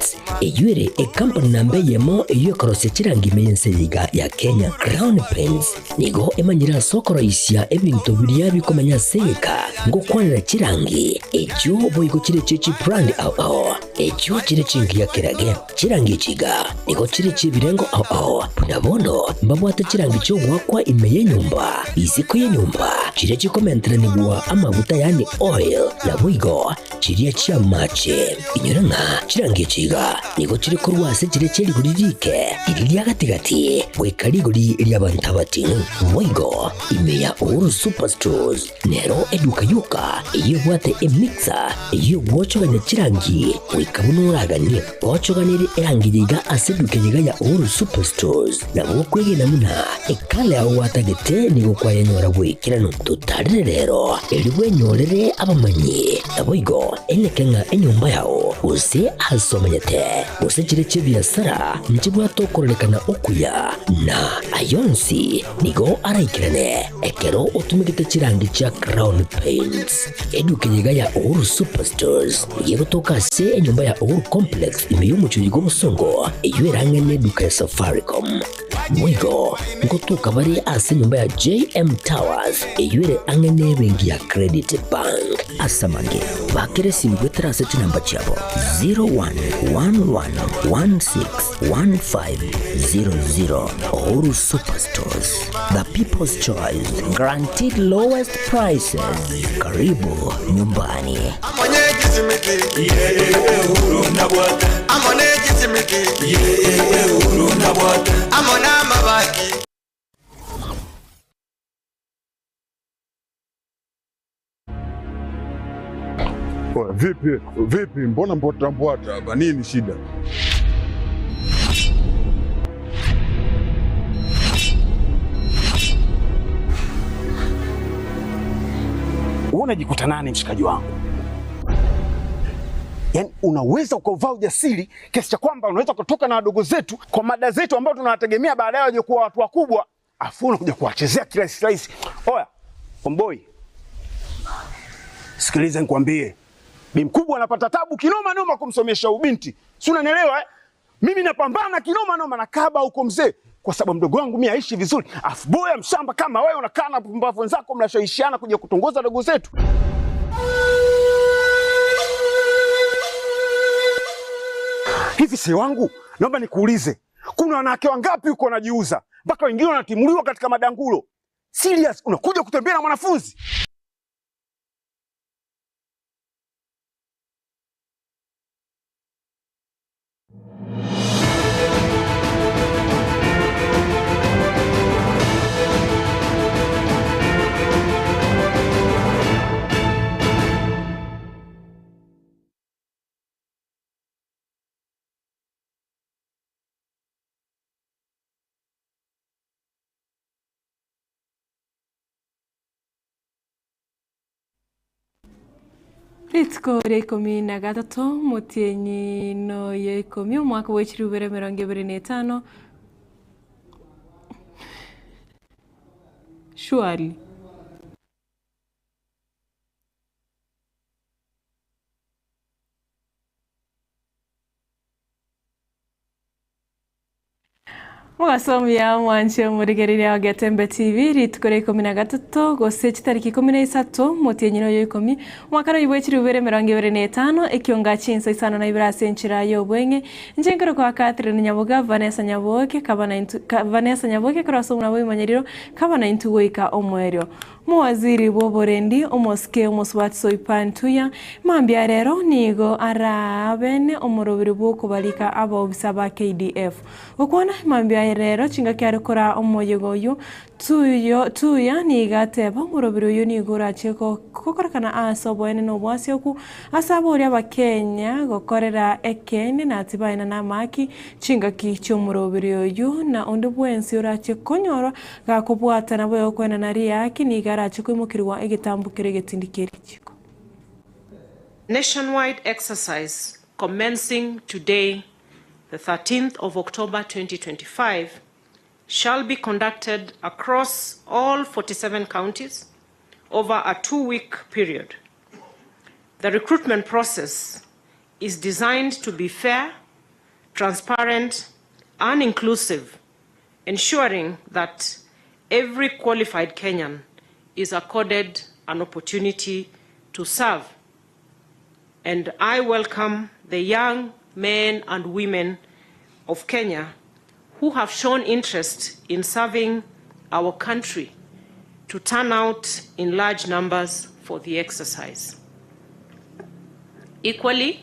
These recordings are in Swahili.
Paints eyure company nambe yemo eyo korose chirangi meyense yiga ya Kenya. Crown Paints nigo emanyira sokoro isya ebintu biriya bikomanya seka ngo kwanira chirangi ekyo boyiko chire chichi brand ao ekyo chire chingi ya kirage chirangi chiga nigo chire chibirengo ao punabono mbabwate chirangi cyo gwakwa imeye nyumba iziko ye nyumba chire chikomentera nibwa amavuta yani oil na bwigo chiriya chia mache inyuranga chirangi chiga nigo chire kurwase chire cheri guririke iriya gatigati bwekari guri iriya bantabati bwigo imeya Uhuru Superstores nero eduka yuka iyo bwate emixer iyo wochoganya chirangi wikabunuraganye wochoganire erangi yiga aseduke yiga ya Uhuru Superstores na bokwege namuna ekale aho watagete nigo kwayanyora bwikirano tutarire rero eliwe nyorere abamanyi naboigo enekenga enyumba yao use asomanyete use chire chibiasara nchibwa tokorelekana okuya na ayonsi nigo araikirane ekero otumigite chirangi cha Crown Paints eduke yiga ya Uhuru Superstores yego tokase enyumba ya Uhuru Complex imeyumuchuri gobusongo eywerangene duka ya Safaricom mwigo ngotuka bari ase nyumba ya JM Towers eyure angene bengi ya Credit Bank asamange bakere simgwe terase chinamba chabo 0111161500 Uhuru Superstores, the people's choice, guaranteed lowest prices. Karibu nyumbani. Vipi, mbona mbota hapa? Nini shida? Unajikuta nani mshikaji wangu? Yaani unaweza ukavaa ujasiri kiasi cha kwamba unaweza kutoka na wadogo zetu kwa mada zetu ambao tunawategemea baadaye waje kuwa watu wakubwa, afu unakuja kuwachezea kirahisi. Oya, Omboi. Sikiliza nikwambie. Bi mkubwa anapata tabu kinoma noma kumsomesha ubinti. Si unanielewa eh? Mimi napambana kinoma noma na kaba huko mzee kwa sababu mdogo wangu mimi aishi vizuri. Afu boya mshamba kama wewe unakaa na pumbavu wenzako mnashawishiana kuja kutongoza dogo zetu. Hivi si wangu, naomba nikuulize. Kuna wanawake wangapi uko wanajiuza? Mpaka wengine wanatimuliwa katika madangulo. Serious, unakuja kutembea na mwanafunzi? Ritko rekomi nagatato mutienyi no yekomi umwaka w'ekirubere 2025 shwari Mwagasomya mwanje murigerere wa Getembe TV ritukore 13 gose kitariki 13 mutienyi no yekomi mwaka w'ekirubere 2025 Ekeonga Chinsa Isano na Ibere senchira yobwenge njengero kwa Catherine Nyaboga Vanessa Nyaboga kraso muna w'imanyiriro kabana intugoika omwerio muwaziri w'oborendi omoske omoswatso ipantuya mambya rero nigo arabene omurobiri bw'okubalika abobisa ba KDF okwana mambya rero chinga kyarikora omoyegoyo tuya nigateba omurobiri uyu nigora cheko kokorakana asobwene no bwasyoku asabori abakenya gokorera ekene na tibaina na maki chinga kicho omurobiri uyu na ondi bwensi urache konyoro gakobwata nabo yokwena nari yaki nigarache kwimukirwa egetambukire getindikeri chiko. Nationwide exercise commencing today, the 13th of October 2025, shall be conducted across all 47 counties over a 2-week period. The recruitment process is designed to be fair, transparent, and inclusive, ensuring that every qualified Kenyan is accorded an opportunity to serve. And I welcome the young men and women of Kenya who have shown interest in serving our country to turn out in large numbers for the exercise. Equally,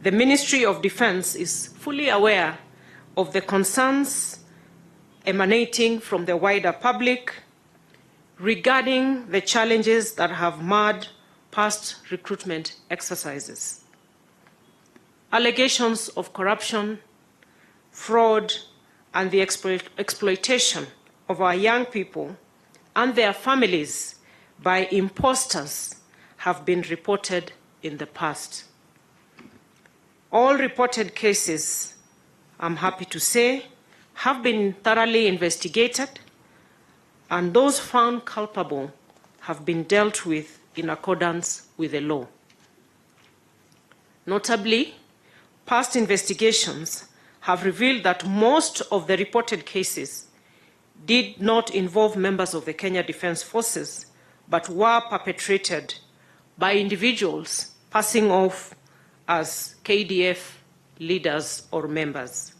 the Ministry of Defense is fully aware of the concerns emanating from the wider public regarding the challenges that have marred past recruitment exercises. Allegations of corruption, fraud, and the exploitation of our young people and their families by imposters have been reported in the past. All reported cases, I'm happy to say, have been thoroughly investigated, and those found culpable have been dealt with in accordance with the law. Notably, past investigations have revealed that most of the reported cases did not involve members of the Kenya Defence Forces, but were perpetrated by individuals passing off as KDF leaders or members.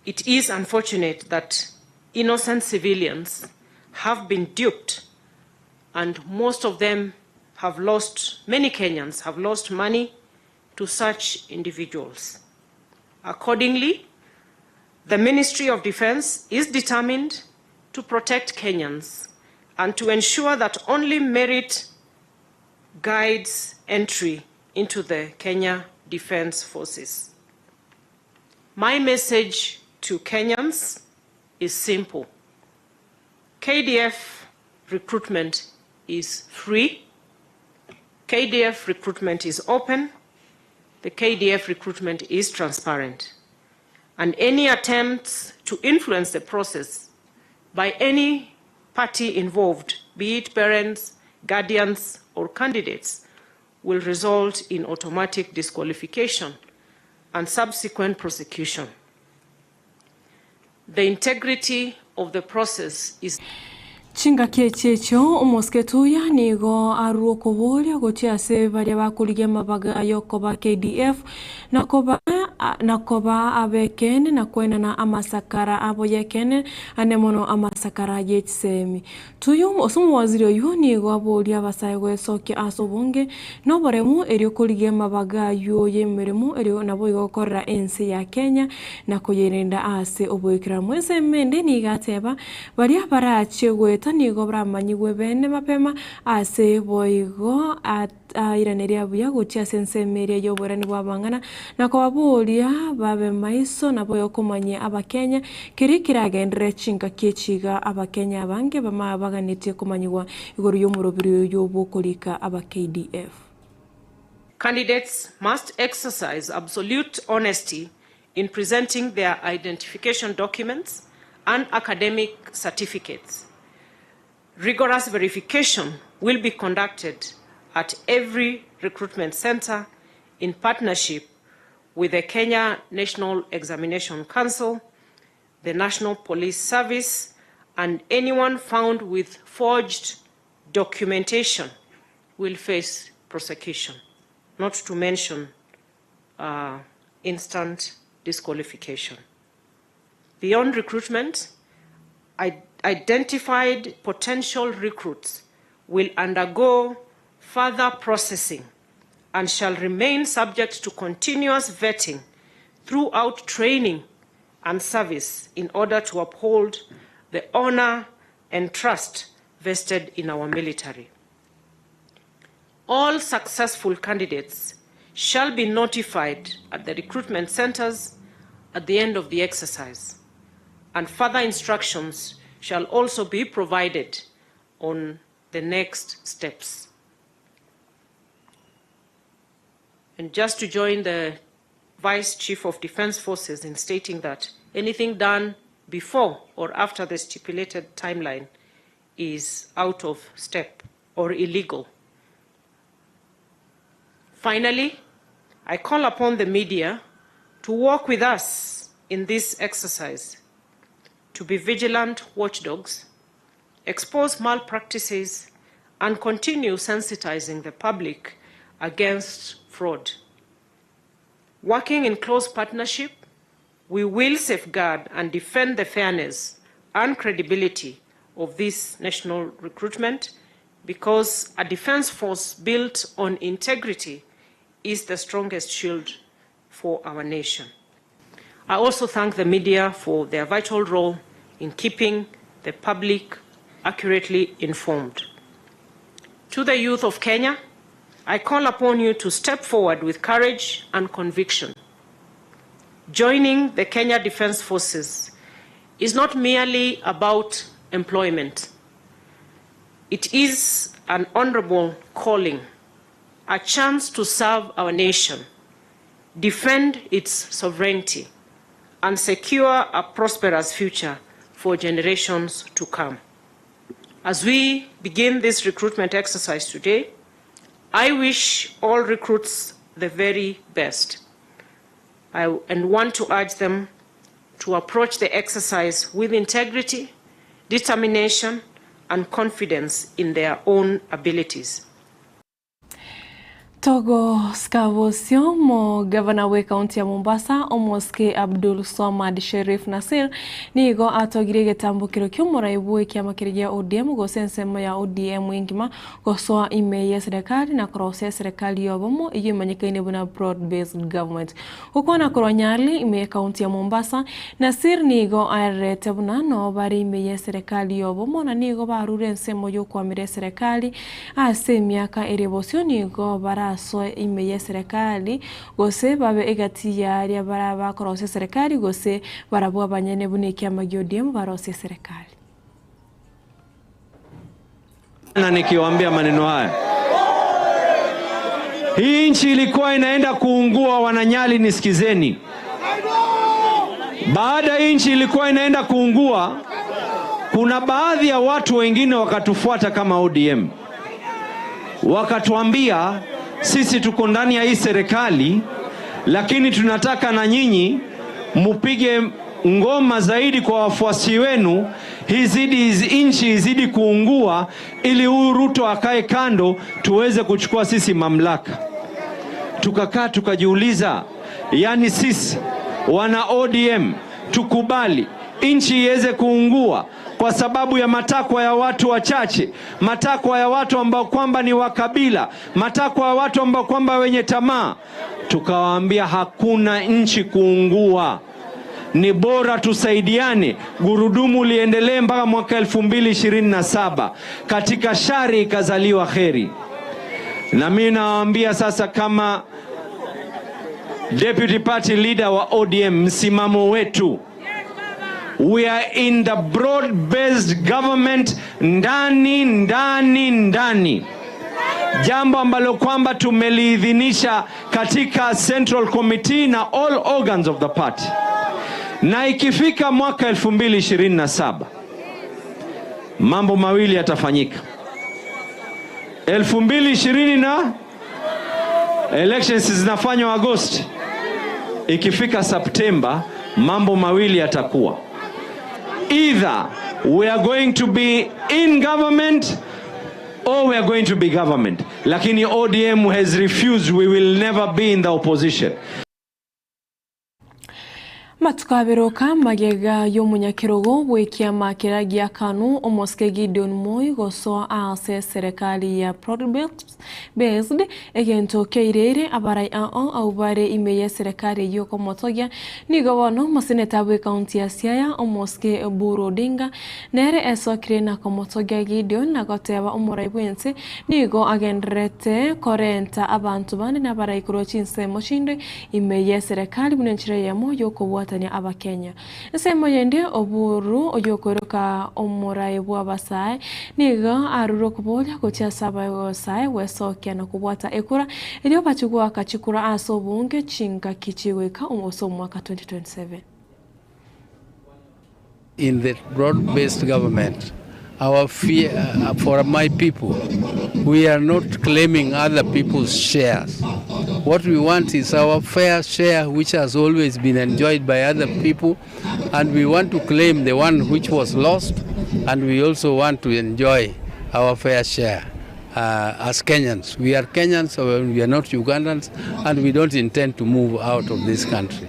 It is unfortunate that innocent civilians have been duped, and most of them have lost, many Kenyans have lost money to such individuals. Accordingly, the Ministry of Defense is determined to protect Kenyans and to ensure that only merit guides entry into the Kenya Defence Forces. My message to Kenyans is simple. KDF recruitment is free. KDF recruitment is open. The KDF recruitment is transparent. And any attempts to influence the process by any party involved, be it parents, guardians, or candidates, will result in automatic disqualification and subsequent prosecution. The integrity of the process is Chinga kiechecho umosketuya nigo aruoko bolya gochia se baria bakuligia mabaga ayoko ba KDF nakoba abekene na kwena na amasakara aboyekene anemono amasakara yetsemi tuyo osumu waziri oyo nigo abolya basaye gwesoke asobonge no boremu eri okuligia mabaga yo yemeremu eri nabo igokorra ense ya Kenya na koyerenda ase oboyekera mwese mende nigateba baria barachegwe nigo bramanyigwe bene mapema ase boigo iraneria buya gochia sensemeria yoborani bwabangana na kwabulia babe maiso na boyo komanye abakenya kirikiragendere chinga kiechiga abakenya abange bama baganitie komanyigwa igoro yomurobiri yobokolika aba KDF. Candidates must exercise absolute honesty in presenting their identification documents and academic certificates. Rigorous verification will be conducted at every recruitment center in partnership with the Kenya National Examination Council, the National Police Service, and anyone found with forged documentation will face prosecution, not to mention instant disqualification. Beyond recruitment, identified potential recruits will undergo further processing and shall remain subject to continuous vetting throughout training and service in order to uphold the honor and trust vested in our military. All successful candidates shall be notified at the recruitment centers at the end of the exercise, and further instructions shall also be provided on the next steps. And just to join the Vice Chief of Defense Forces in stating that anything done before or after the stipulated timeline is out of step or illegal. Finally, I call upon the media to work with us in this exercise, to be vigilant watchdogs, expose malpractices, and continue sensitizing the public against fraud. Working in close partnership, we will safeguard and defend the fairness and credibility of this national recruitment, because a defense force built on integrity is the strongest shield for our nation. I also thank the media for their vital role in keeping the public accurately informed. To the youth of Kenya, I call upon you to step forward with courage and conviction. Joining the Kenya Defense Forces is not merely about employment. It is an honorable calling, a chance to serve our nation, defend its sovereignty, and secure a prosperous future for generations to come. As we begin this recruitment exercise today, I wish all recruits the very best. And want to urge them to approach the exercise with integrity, determination, and confidence in their own abilities. Togo Skavosio mo gavana we kaunti ya Mombasa omoske Abdul Somad Sherif Nasir nigo atogire getambukiro ky'umuraibu ky'amakirya ODM go sensemo ya ODM ingima go soa imeye serikali na kurose serikali yobomo igimanyikaine buna broad based government ukona kuronyali imeye kaunti ya Mombasa. Nasir nigo arete buna no bari imeye serikali yobomo na nigo barure nsemo yo kwamire serikali ase miaka erebosio nigo bara so imeye serikali gose babe egati ya baraba korose serikali gose barabu abanyene buniki amagyodim barose serikali. Na nikiwaambia maneno haya, hii nchi ilikuwa inaenda kuungua. Wananyali, nisikizeni. Baada hii nchi ilikuwa inaenda kuungua, kuna baadhi ya watu wengine wakatufuata kama ODM, wakatuambia sisi tuko ndani ya hii serikali, lakini tunataka na nyinyi mupige ngoma zaidi kwa wafuasi wenu, hizi nchi izidi kuungua, ili huyu Ruto akae kando tuweze kuchukua sisi mamlaka. Tukakaa tukajiuliza, yani sisi wana ODM tukubali nchi iweze kuungua kwa sababu ya matakwa ya watu wachache, matakwa ya watu ambao kwamba ni wakabila, matakwa ya watu ambao kwamba wenye tamaa? Tukawaambia hakuna nchi kuungua, ni bora tusaidiane, gurudumu liendelee mpaka mwaka 2027. Katika shari ikazaliwa kheri. Na mimi nawaambia sasa, kama deputy party leader wa ODM, msimamo wetu, we are in the broad-based government, ndani. Jambo ambalo kwamba tumeliidhinisha katika Central Committee na all organs of the party. Na ikifika mwaka 2027, mambo mawili yatafanyika. 2020 na elections zinafanywa Agosti. Ikifika September, mambo mawili yatakuwa. Either we are going to be in government or we are going to be government. Lakini ODM has refused. We will never be in the opposition. Matukaberoka magega y'omunyakirogo bw'ekyama kiragia kanu omoske Gideon Moi gosoa ase serikali ya broad-based egento keirere abarai au bare imeye serikali yoko motogia ni gobono maseneta bwe county ya Siaya omoske Buru Odinga nere esokire na komotogia Gideon na goteba omorai bwense nigo agendrete korenta abantu bane na barai kuro Chinsa moshinde imeye serikali bunenchire yamo yoko wata ni aba Kenya. Nsemo yende Oburu oyokoroka omorai bwa basai niga aruro kubola gocha saba yosai wesokia na kubwata ekura ilio bachugwa akachikura aso bunge chinga kichiweka umoso mwaka 2027. In the broad-based government, our fear for my people. We are not claiming other people's shares. What we want is our fair share, which has always been enjoyed by other people, and we want to claim the one which was lost, and we also want to enjoy our fair share as Kenyans. We are Kenyans, so we are not Ugandans, and we don't intend to move out of this country.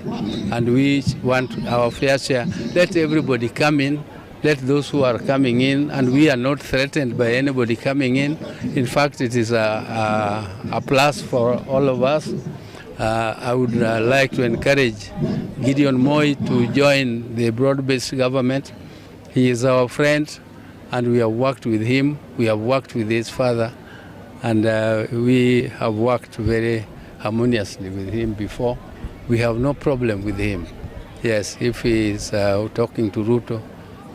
And we want our fair share. Let everybody come in. Let those who are coming in, and we are not threatened by anybody coming in. In fact, it is a plus for all of us. I would like to encourage Gideon Moi to join the broad-based government. He is our friend, and we have worked with him. We have worked with his father, and we have worked very harmoniously with him before. We have no problem with him. Yes, if he is talking to Ruto,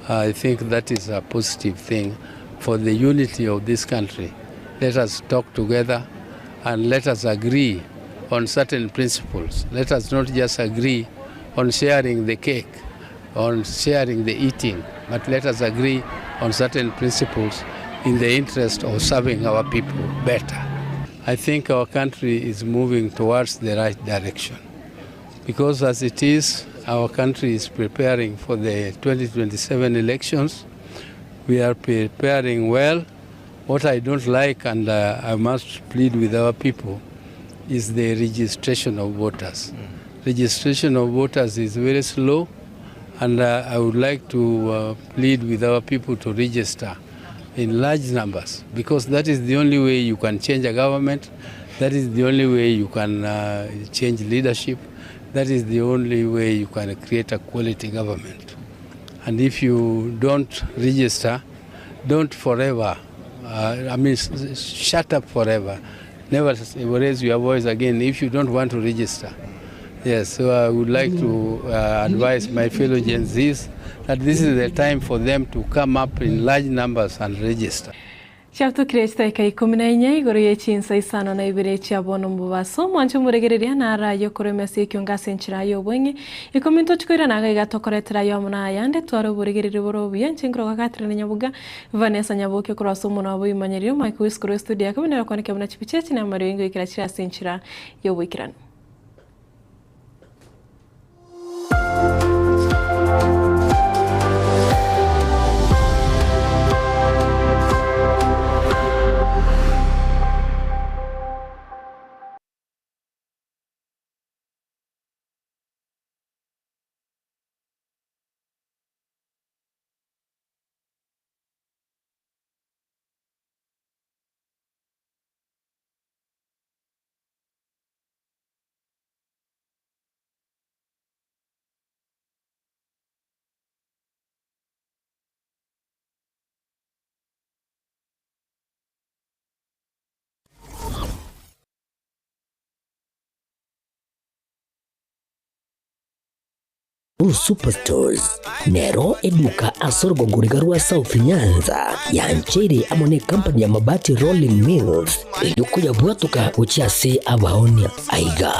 I think that is a positive thing for the unity of this country. Let us talk together and let us agree on certain principles. Let us not just agree on sharing the cake, on sharing the eating, but let us agree on certain principles in the interest of serving our people better. I think our country is moving towards the right direction, because as it is, our country is preparing for the 2027 elections. We are preparing well. What I don't like, and I must plead with our people, is the registration of voters. Registration of voters is very slow, and I would like to plead with our people to register in large numbers, because that is the only way you can change a government. That is the only way you can change leadership. That is the only way you can create a quality government. And if you don't register, don't forever, shut up forever. Never raise your voice again if you don't want to register. Yes, so I would like to advise my fellow Gen Zs that this is the time for them to come up in large numbers and register. Chapter Krista ikaikuminainya igoro ye Chinsa Isano na Ibere chiabono mubaso mwancho muregereria na rayo kuremesi Ekeonga senchira yo bwengi ikominto chikoira naga igatokoretera yo muna yande twaro buregerere borobuye nchingro gakatrine Nyaboga Vanessa Nyaboke kuraso muna bo imanyerio Mike Wiskoro studio yakabina koneke muna chipichechi na mario ingo ikirachira senchira yo bwikirano. Superstores Nero eduka asorgo ngurigarua South Nyanza yanchere amone company ya mabati Rolling Mills yuko yabwatuka uchiase abaonia aiga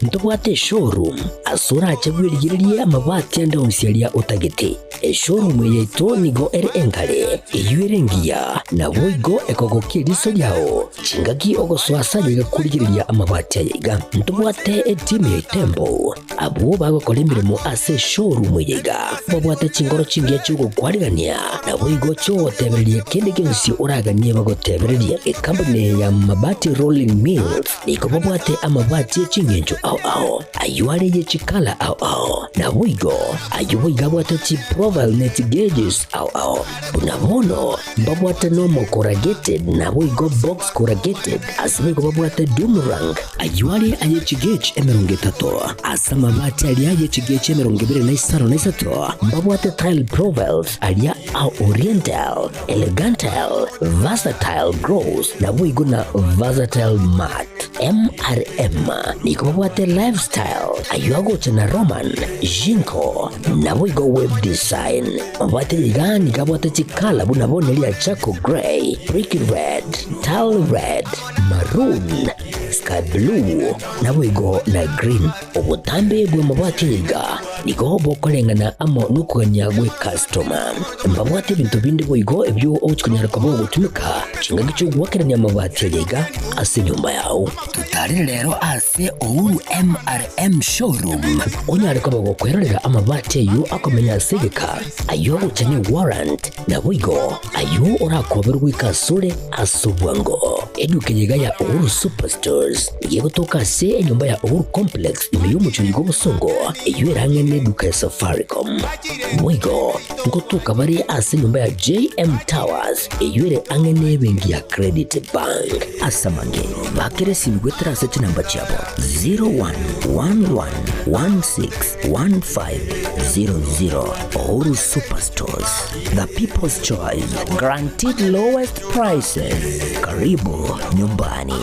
ntobwate showroom asura achabwirigirie amabati andonsialia utagete showroom yeto nigo enkale yurengia na boigo ekogokiriso yao chingaki ogoswasa yigakurigiria amabati aiga ntobwate team tempo abo bagokolemiremo ase showroom yiga babwate chingoro chingia chugo kwarigania na boigo cho tebererie kende kensi uraganie bagotebererie company ya mabati Rolling Mills niko babwate amabati chingenjo au ayuare ye chikala au na boigo ayuiga bwate chi profile net gauges au bunamono babwate normal corrugated na boigo box corrugated asimigo babwate boomerang ayuare aye chigage emerongetato asama mabati aliaye chigage emerongebe na Isano na Isano babwate tile profiles alia au oriental elegantal versatile gross na boigo na versatile mat MRM niko babwate lifestyle ayuago chana Roman Jinko na boigo web design babwate ligani kabwate chikala bunabone lia chako gray brick red tile red maroon sky blue na boigo na green obutambe bwe mabwate liga nigo bokorengana amo nukugania gwe customer mbabwate bintu bindi boigo ebyo ochikunyara kwa gutumika chinga gicho gwakerania amabati yega ase nyumba yao tutari rero ase Uhuru MRM showroom onyare kwa gukwerera amabati yo akomenya segeka ayo uchanye warrant na boigo ayo orakoberwa ikasure asubwango eduke yega ya Uhuru Superstores yego toka se nyumba ya Uhuru Complex niyo muchingo busongo iyo irangene duka ya Safaricom boigo ngotoka bari ase nyumba ya JM Towers iyo ire angene bengi ya Credit Bank asamange bakere simgwetera sete namba chabo 0111161500 Uhuru Superstores, the people's choice, guaranteed lowest prices. Karibu nyumbani.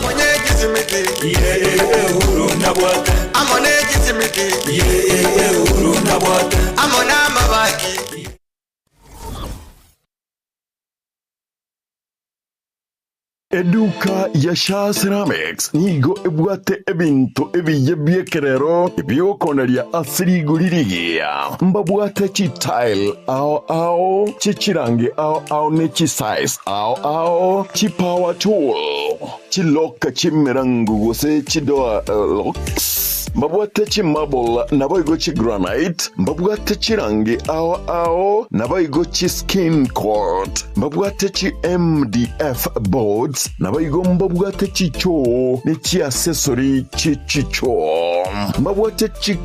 Eduka ya Sha Ceramics nigo ebwate ebintu ebiye byekerero ebyokoneria asiri gulirigia mbabwate chi tile ao chi chirangi ao ne chi size ao chi power tool chi loka chi mirangu gose chi doa locks mbabwate chi marble naboigo chi granite mbabwate chi rangi ao naboigo chi skin coat mbabwate chi MDF boards naboigo mbabwate chi cho ni chi accessory chi cho mbabwate chi